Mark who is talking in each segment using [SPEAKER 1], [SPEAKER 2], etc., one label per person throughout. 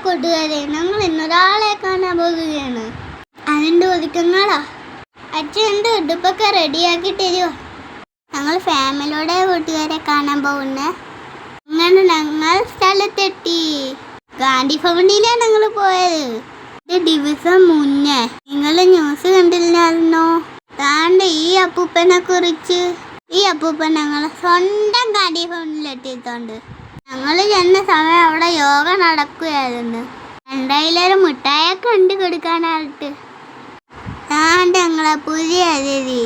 [SPEAKER 1] കൂട്ടുകാരെ, ഞങ്ങൾ ഇന്നൊരാളെ കാണാൻ പോകുകയാണ്. അതിൻ്റെ ഒരുക്കങ്ങളാ. അച്ഛൻ എൻ്റെ ഉടുപ്പൊക്കെ റെഡിയാക്കി തരുമോ? ഞങ്ങൾ ഫാമിലിയോടെ കൂട്ടുകാരെ കാണാൻ പോകുന്നേ. അങ്ങനെ ഞങ്ങൾ സ്ഥലത്തെത്തി. ഗാന്ധി ഭവനിലാണ് ഞങ്ങൾ പോയത്. ഒരു ദിവസം മുന്നേ നിങ്ങൾ ന്യൂസ് കണ്ടില്ലായിരുന്നോ? താണ്ട ഈ അപ്പൂപ്പനെ കുറിച്ച്. ഈ അപ്പൂപ്പൻ ഞങ്ങൾ സ്വന്തം ഗാന്ധി ഭവനിലെത്തിയിട്ടുണ്ട്. ഞങ്ങൾ ചെന്ന സമയം അവിടെ യോഗ നടക്കുകയായിരുന്നു. എന്തായാലും മിഠായൊക്കെ ഉണ്ട് കൊടുക്കാനായിട്ട്. താണ്ട് ഞങ്ങളെ പുതിയ അതിഥി.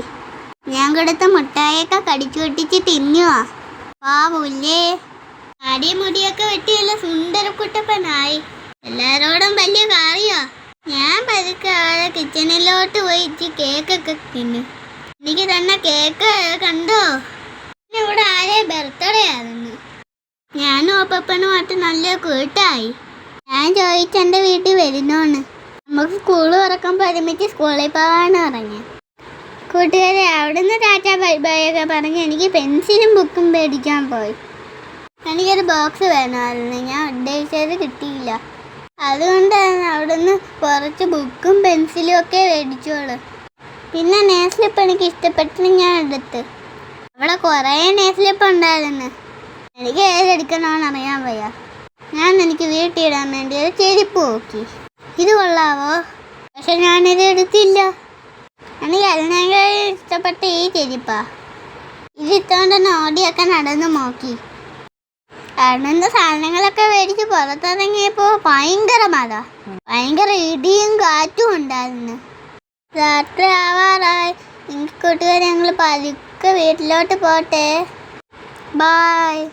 [SPEAKER 1] ഞാൻ കൊടുത്ത മിഠായൊക്കെ കടിച്ചു പൊട്ടിച്ച് തിന്നുവാ. പാവൂല്ലേ. അടി മുടിയൊക്കെ വെട്ടിയല്ല സുന്ദരക്കുട്ടപ്പനായി. എല്ലാരോടും വലിയ കാര്യമാ. ഞാൻ പതുക്കെ കിച്ചണിലോട്ട് പോയി കേക്കൊക്കെ തിന്നു. എനിക്ക് തന്നെ കേക്ക് കണ്ടോ? ഇവിടെ ആരെ ബർത്ത്ഡേ ആയിരുന്നു. ഞാനും അപ്പനുമായിട്ട് നല്ല കൂട്ടായി. ഞാൻ ചോദിച്ചു എൻ്റെ വീട്ടിൽ വരുന്നോന്ന്. നമുക്ക് സ്കൂൾ തുറക്കുമ്പോൾ ഒരുമിച്ച് സ്കൂളിൽ പോകാമെന്ന് പറഞ്ഞു. കൂട്ടുകാരെ അവിടുന്ന് ടാറ്റാ ബൈ ബൈ ഒക്കെ പറഞ്ഞ് എനിക്ക് പെൻസിലും ബുക്കും മേടിക്കാൻ പോയി. എനിക്കൊരു ബോക്സ് വേണമായിരുന്നു. ഞാൻ ഉദ്ദേശിച്ചത് കിട്ടിയില്ല. അതുകൊണ്ടാണ് അവിടുന്ന് കുറച്ച് ബുക്കും പെൻസിലും ഒക്കെ മേടിച്ചോളൂ. പിന്നെ നെയിൽസ്ലിപ്പ് എനിക്ക് ഇഷ്ടപ്പെട്ടിട്ട് ഞാൻ എടുത്ത്. അവിടെ കുറേ നെയിൽസ്ലിപ്പ് ഉണ്ടായിരുന്നു. എനിക്ക് ഏതെടുക്കണമെന്ന് അറിയാൻ വയ്യ. എനിക്ക് വീട്ടിലിടാൻ വേണ്ടി ഒരു ചെരുപ്പ് നോക്കി. ഇത് കൊള്ളാവോ? പക്ഷെ ഞാനിത് എടുത്തില്ല. എനിക്ക് അതിനേക്കാൾ ഇഷ്ടപ്പെട്ട ഈ ചെരുപ്പാ. ഇത് ഇട്ടുകൊണ്ട് തന്നെ ഓടിയൊക്കെ നടന്ന് നോക്കി. അവിടുന്ന് സാധനങ്ങളൊക്കെ മേടിച്ച് പുറത്തിറങ്ങിയപ്പോൾ ഭയങ്കര മഴ, ഭയങ്കര ഇടിയും കാറ്റും ഉണ്ടായിരുന്നു. രാത്രി ആവാറായി. കൂട്ടുകാരെ ഞങ്ങൾ പതുക്കെ വീട്ടിലോട്ട് പോട്ടെ. ബായ്.